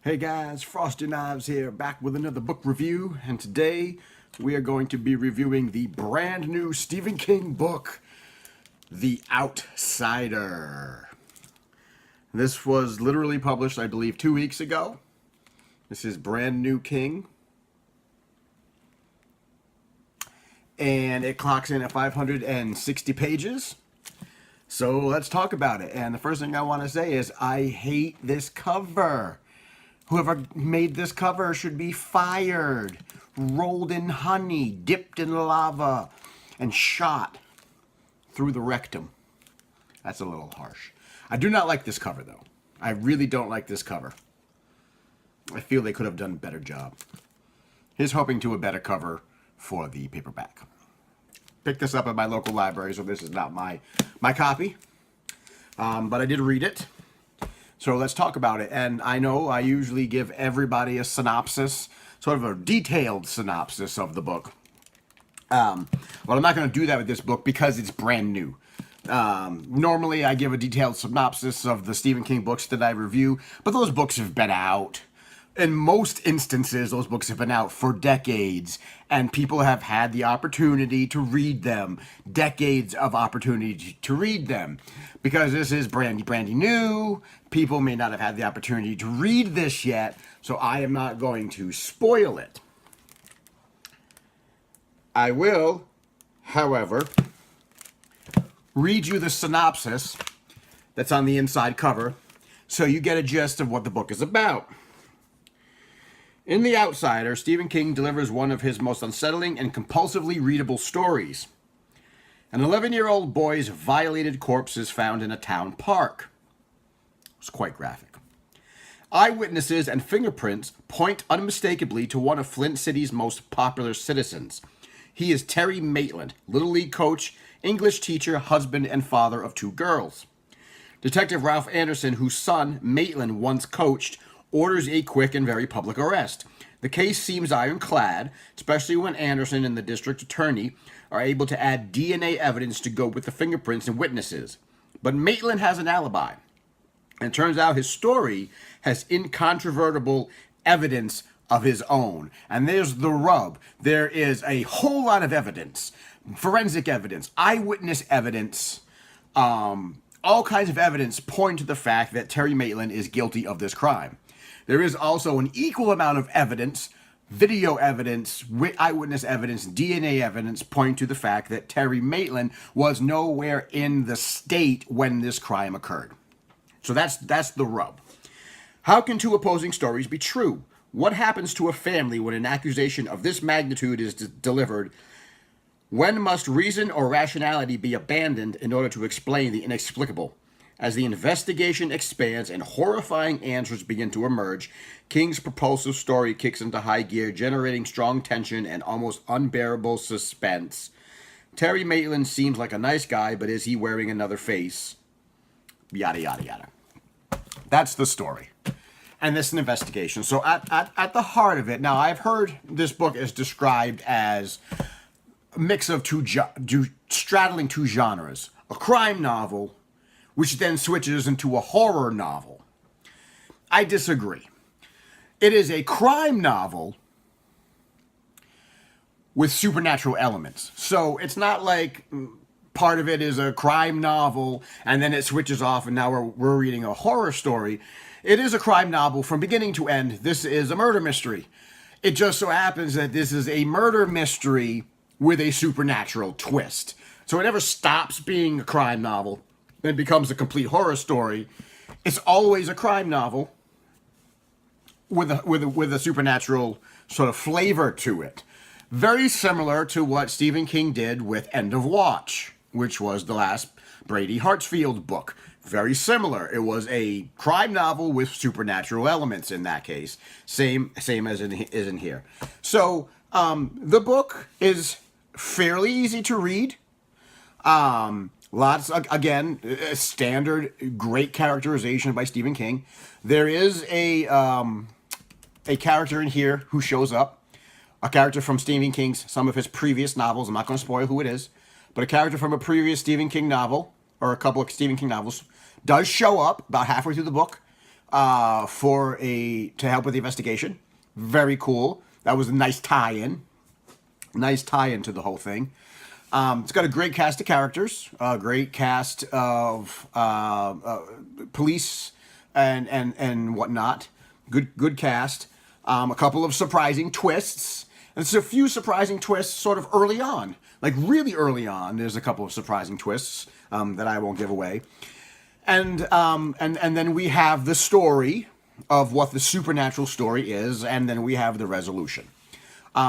Hey guys, Frosty Knives here, back with another book review, and today we are going to be reviewing the brand new Stephen King book, The Outsider. This was literally published, I believe, 2 weeks ago. This is brand new King. And it clocks in at 560 pages. So let's talk about it. And the first thing I want to say is I hate this cover. Whoever made this cover should be fired, rolled in honey, dipped in lava, and shot through the rectum. That's a little harsh. I do not like this cover, though. I really don't like this cover. I feel they could have done a better job. Here's hoping to a better cover for the paperback. Picked this up at my local library, so this is not my copy. But I did read it. So let's talk about it. And I know I usually give everybody a synopsis, sort of a detailed synopsis of the book. Well, I'm not going to do that with this book because it's brand new. Normally I give a detailed synopsis of the Stephen King books that I review, but those books have been out. In most instances, those books have been out for decades, and people have had the opportunity to read them. Decades of opportunity to read them. Because this is brand new, people may not have had the opportunity to read this yet, so I am not going to spoil it. I will, however, read you the synopsis that's on the inside cover, so you get a gist of what the book is about. In The Outsider, Stephen King delivers one of his most unsettling and compulsively readable stories. An 11-year-old boy's violated corpse is found in a town park. It's quite graphic. Eyewitnesses and fingerprints point unmistakably to one of Flint City's most popular citizens. He is Terry Maitland, Little League coach, English teacher, husband, and father of 2 girls. Detective Ralph Anderson, whose son Maitland once coached, orders a quick and very public arrest. The case seems ironclad, especially when Anderson and the district attorney are able to add DNA evidence to go with the fingerprints and witnesses. But Maitland has an alibi. And it turns out his story has incontrovertible evidence of his own. And there's the rub. There is a whole lot of evidence. Forensic evidence, eyewitness evidence, all kinds of evidence point to the fact that Terry Maitland is guilty of this crime. There is also an equal amount of evidence, video evidence, eyewitness evidence, DNA evidence point to the fact that Terry Maitland was nowhere in the state when this crime occurred. So that's the rub. How can 2 opposing stories be true? What happens to a family when an accusation of this magnitude is delivered? When must reason or rationality be abandoned in order to explain the inexplicable? As the investigation expands and horrifying answers begin to emerge, King's propulsive story kicks into high gear, generating strong tension and almost unbearable suspense. Terry Maitland seems like a nice guy, but is he wearing another face? Yada, yada, yada. That's the story. And this is an investigation. So at the heart of it, now I've heard this book is described as a mix of straddling 2 genres. A crime novel, which then switches into a horror novel. I disagree. It is a crime novel with supernatural elements. So it's not like part of it is a crime novel and then it switches off and now we're reading a horror story. It is a crime novel from beginning to end. This is a murder mystery. It just so happens that this is a murder mystery with a supernatural twist. So it never stops being a crime novel. It becomes a complete horror story. It's always a crime novel with a supernatural sort of flavor to it. Very similar to what Stephen King did with End of Watch, which was the last Brady Hartsfield book. Very similar. It was a crime novel with supernatural elements in that case. Same as in here. So the book is fairly easy to read. Lots, again, standard, great characterization by Stephen King. There is a character in here who shows up. A character from Stephen King's, some of his previous novels. I'm not going to spoil who it is. But a character from a previous Stephen King novel, or a couple of Stephen King novels, does show up about halfway through the book. to help with the investigation. Very cool. That was a nice tie-in. Nice tie-in to the whole thing. It's got a great cast of characters, a great cast of police and whatnot. Good cast. A couple of surprising twists. And it's a few surprising twists sort of early on. Like really early on, there's a couple of surprising twists that I won't give away. And then we have the story of what the supernatural story is, and then we have the resolution.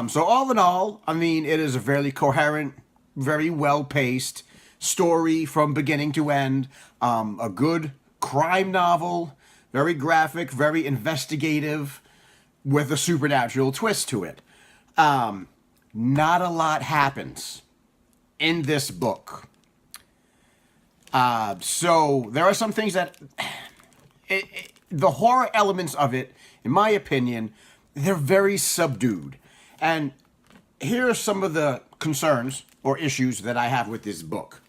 So all in all, I mean, it is a very coherent, very well-paced story from beginning to end. A good crime novel, very graphic, very investigative, with a supernatural twist to it. Not a lot happens in this book. So there are some things that... the horror elements of it, in my opinion, they're very subdued. And here are some of the concerns or issues that I have with this book.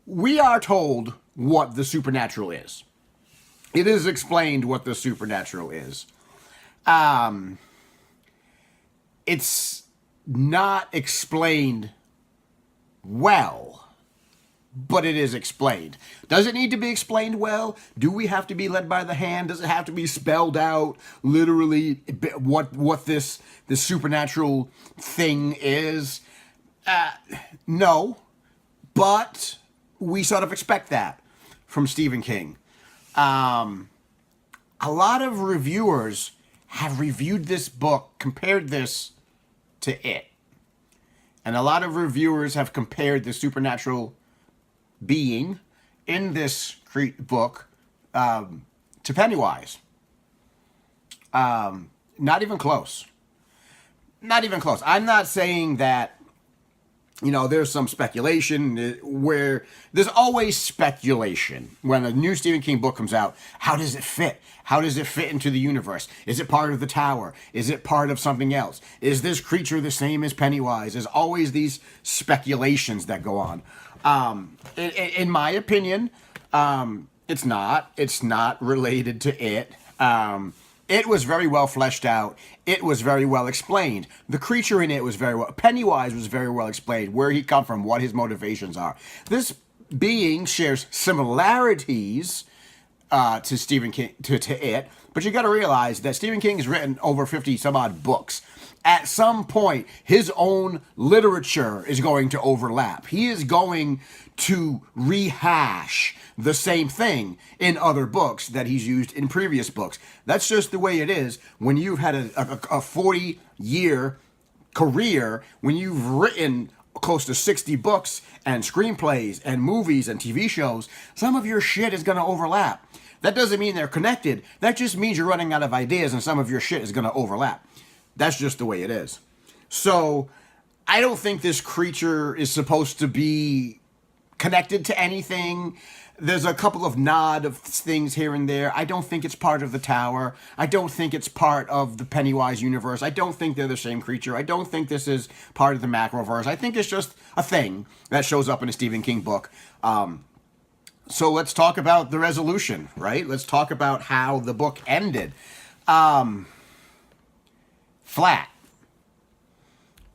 We are told what the supernatural is. It is explained what the supernatural is. It's not explained well, but it is explained. Does it need to be explained well? Do we have to be led by the hand? Does it have to be spelled out literally what this supernatural thing is? No, but we sort of expect that from Stephen King. A lot of reviewers have reviewed this book, compared this to it. And a lot of reviewers have compared the supernatural being in this book to Pennywise. Not even close. Not even close. I'm not saying that, you know, there's some speculation where there's always speculation when a new Stephen King book comes out. How does it fit? How does it fit into the universe? Is it part of the tower? Is it part of something else? Is this creature the same as Pennywise? There's always these speculations that go on. In my opinion, it's not. It's not related to it. It was very well fleshed out. It was very well explained. The creature in it was very well... Pennywise was very well explained. Where he come from, what his motivations are. This being shares similarities to Stephen King, to it. But you got to realize that Stephen King has written over 50 some odd books. At some point, his own literature is going to overlap. He is going to rehash the same thing in other books that he's used in previous books. That's just the way it is when you've had a 40-year career, when you've written close to 60 books and screenplays and movies and TV shows. Some of your shit is going to overlap. That doesn't mean they're connected. That just means you're running out of ideas and some of your shit is going to overlap. That's just the way it is. So I don't think this creature is supposed to be connected to anything. There's a couple of nod of things here and there. I don't think it's part of the tower. I don't think it's part of the Pennywise universe. I don't think they're the same creature. I don't think this is part of the Macroverse. I think it's just a thing that shows up in a Stephen King book. So let's talk about the resolution, right? Let's talk about how the book ended. Flat.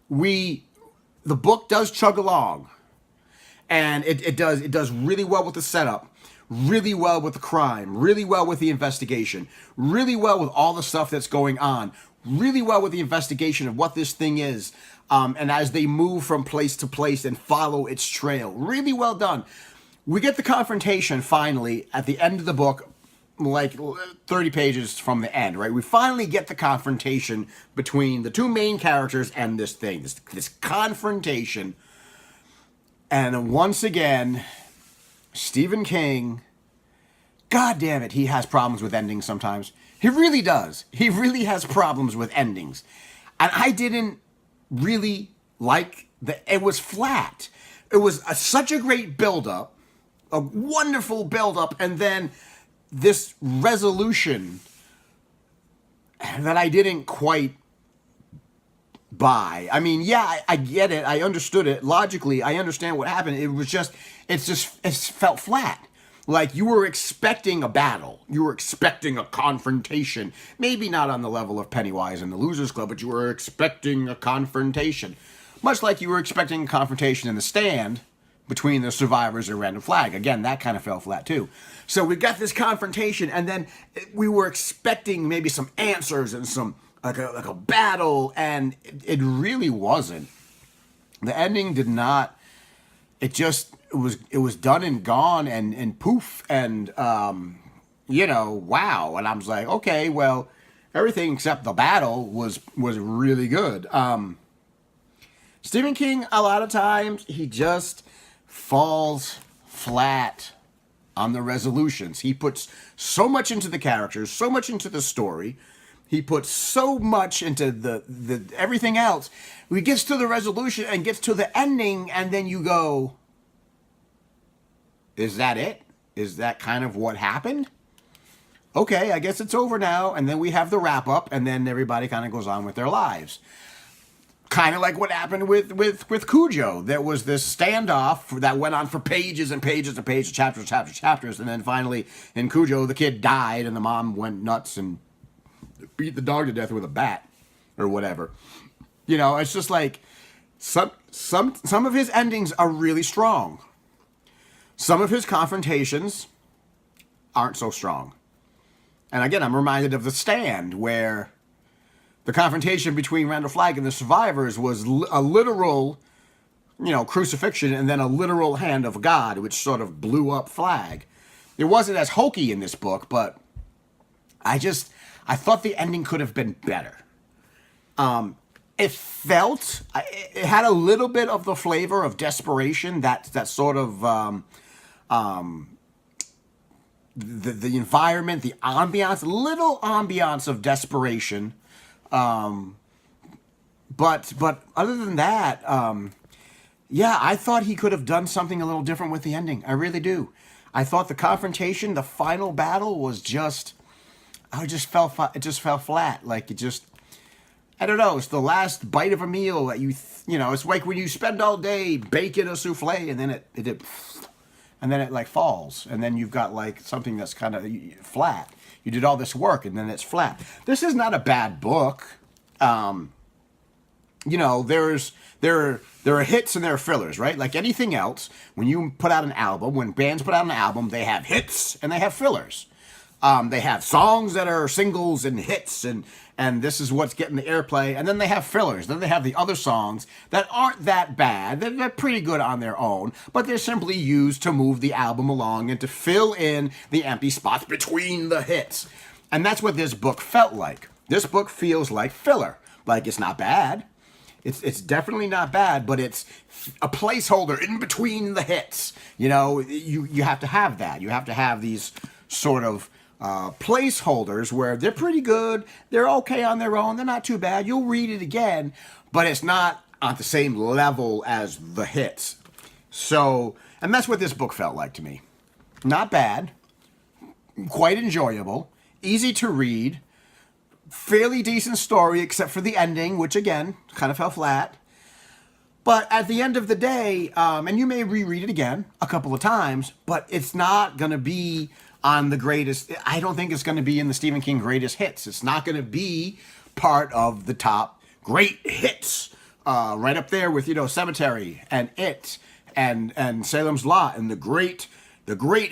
The book does chug along. And it does really well with the setup, really well with the crime, really well with the investigation, really well with all the stuff that's going on, really well with the investigation of what this thing is, and as they move from place to place and follow its trail. Really well done. We get the confrontation finally at the end of the book, like 30 pages from the end, right? We finally get the confrontation between the two main characters and this thing, this confrontation. And once again, Stephen King, God damn it, he has problems with endings sometimes. He really does. He really has problems with endings. And I didn't really like it was flat. It was such a great build-up, a wonderful build-up, and then this resolution that I didn't quite buy. I mean, yeah, I get it. I understood it. Logically, I understand what happened. It felt flat. Like you were expecting a battle. You were expecting a confrontation. Maybe not on the level of Pennywise and the Losers Club, but you were expecting a confrontation. Much like you were expecting a confrontation in The Stand between the survivors and Random Flag. Again, that kind of fell flat too. So we got this confrontation, and then we were expecting maybe some answers and some like a battle, and it really wasn't. The ending did not. It was done and gone and poof and wow. And I was like, okay, well, everything except the battle was really good. Stephen King, a lot of times he just falls flat on the resolutions. He puts so much into the characters, so much into the story. He puts so much into the everything else. He gets to the resolution and gets to the ending, and then you go, is that it? Is that kind of what happened? Okay, I guess it's over now. And then we have the wrap up, and then everybody kind of goes on with their lives. Kind of like what happened with Cujo. There was this standoff that went on for pages and pages and pages, chapters, and then finally in Cujo the kid died and the mom went nuts and beat the dog to death with a bat or whatever. It's just like some of his endings are really strong. Some of his confrontations aren't so strong. And again, I'm reminded of The Stand, where the confrontation between Randall Flagg and the survivors was a literal, crucifixion and then a literal hand of God, which sort of blew up Flagg. It wasn't as hokey in this book, but I thought the ending could have been better. It had a little bit of the flavor of desperation, that sort of the environment, the ambiance, little ambiance of desperation. But other than that, I thought he could have done something a little different with the ending. I really do. I thought the confrontation, the final battle was it just fell flat. Like I don't know. It's the last bite of a meal that it's like when you spend all day baking a souffle and then it like falls, and then you've got like something that's kind of flat. You did all this work and then it's flat. This is not a bad book. There are hits and there are fillers, right? Like anything else, when you put out an album, when bands put out an album, they have hits and they have fillers. They have songs that are singles and hits, and this is what's getting the airplay. And then they have fillers. Then they have the other songs that aren't that bad. They're pretty good on their own, but they're simply used to move the album along and to fill in the empty spots between the hits. And that's what this book felt like. This book feels like filler. Like, it's not bad. It's definitely not bad, but it's a placeholder in between the hits. You have to have that. You have to have these sort of placeholders where they're pretty good, they're okay on their own, they're not too bad. You'll read it again, but it's not on the same level as the hits. So, and that's what this book felt like to me. Not bad, quite enjoyable, easy to read, fairly decent story except for the ending, which again kind of fell flat. But at the end of the day, and you may reread it again a couple of times, but it's not going to be on the greatest. I don't think it's going to be in the Stephen King greatest hits. It's not going to be part of the top great hits, right up there with Cemetery and It and Salem's Lot and the great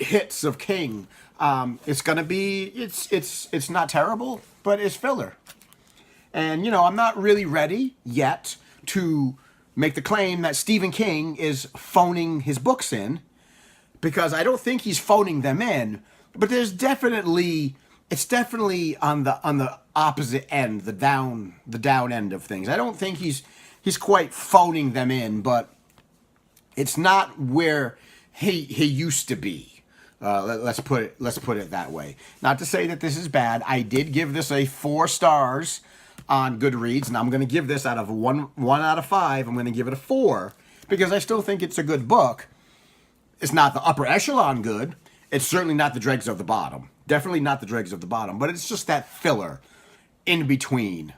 hits of King. It's going to be it's not terrible, but it's filler. And I'm not really ready yet to make the claim that Stephen King is phoning his books in, because I don't think he's phoning them in. But it's definitely on the opposite end, the down end of things. I don't think he's quite phoning them in, but it's not where he used to be. Let's put it that way. Not to say that this is bad. I did give this a 4 stars on Goodreads, and I'm going to give this out of 1 out of 5. I'm going to give it a 4 because I still think it's a good book. It's not the upper echelon good. It's certainly not the dregs of the bottom. Definitely not the dregs of the bottom. But it's just that filler in between.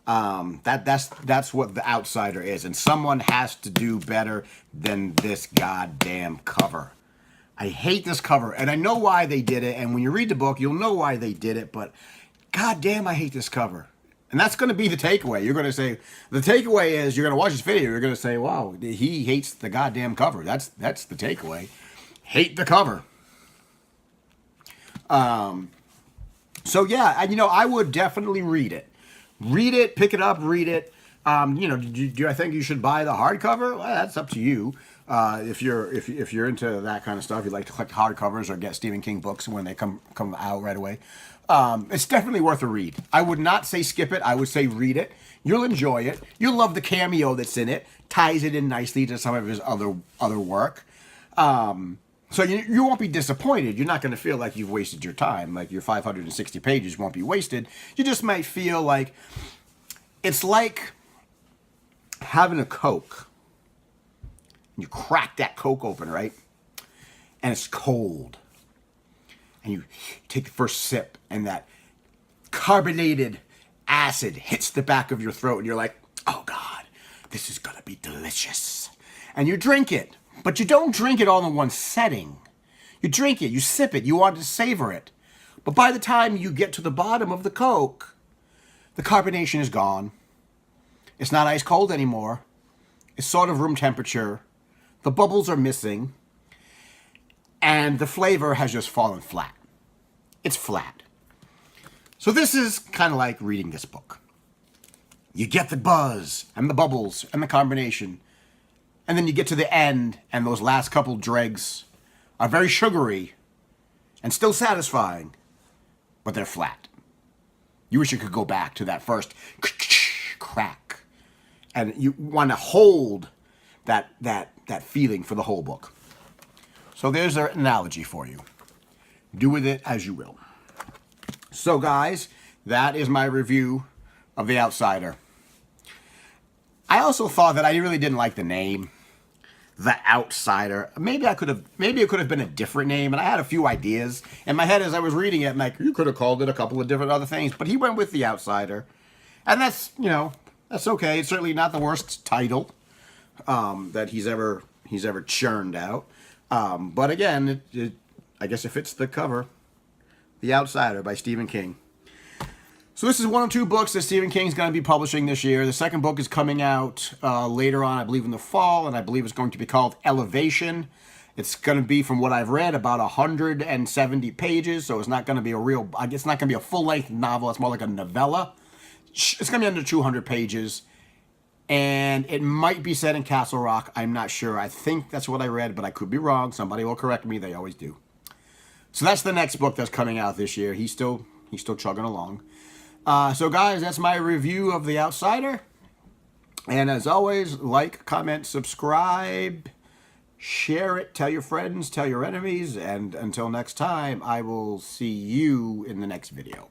That's what The Outsider is. And someone has to do better than this goddamn cover. I hate this cover, and I know why they did it, and when you read the book, you'll know why they did it, but god damn, I hate this cover. And that's going to be the takeaway. You're going to say, the takeaway is, you're going to watch this video, you're going to say, wow, he hates the goddamn cover. That's the takeaway. Hate the cover. So yeah, I would definitely read it. Read it, pick it up, read it. Do I think you should buy the hardcover? Well, that's up to you. If you're into that kind of stuff, you like to collect hardcovers or get Stephen King books when they come out right away. It's definitely worth a read. I would not say skip it. I would say read it. You'll enjoy it. You'll love the cameo that's in it. Ties it in nicely to some of his other work. So you won't be disappointed. You're not going to feel like you've wasted your time. Like your 560 pages won't be wasted. You just might feel like it's like having a Coke. You crack that Coke open, right? And it's cold. And you take the first sip, and that carbonated acid hits the back of your throat, and you're like, oh God, this is gonna be delicious. And you drink it, but you don't drink it all in one setting. You drink it, you sip it, you want to savor it. But by the time you get to the bottom of the Coke, the carbonation is gone. It's not ice cold anymore. It's sort of room temperature. The bubbles are missing. And the flavor has just fallen flat. It's flat. So this is kind of like reading this book. You get the buzz and the bubbles and the combination. And then you get to the end, and those last couple dregs are very sugary and still satisfying, but they're flat. You wish you could go back to that first crack. And you want to hold that feeling for the whole book. So there's an analogy for you. Do with it as you will. So guys, that is my review of The Outsider. I also thought that I really didn't like the name, The Outsider. Maybe it could have been a different name, and I had a few ideas in my head as I was reading it. I'm like, you could have called it a couple of different other things, but he went with The Outsider, and that's that's okay. It's certainly not the worst title that he's ever churned out. But again, I guess it fits the cover. The Outsider by Stephen King. So this is one of two books that Stephen King's going to be publishing this year. The second book is coming out later on, I believe in the fall, and I believe it's going to be called Elevation. It's going to be, from what I've read, about 170 pages, so it's not going to be it's not going to be a full-length novel. It's more like a novella. It's going to be under 200 pages, and it might be set in Castle Rock. I'm not sure. I think that's what I read, but I could be wrong. Somebody will correct me. They always do. So that's the next book that's coming out this year. He's still chugging along. So guys, that's my review of The Outsider. And as always, like, comment, subscribe, share it, tell your friends, tell your enemies, and until next time, I will see you in the next video.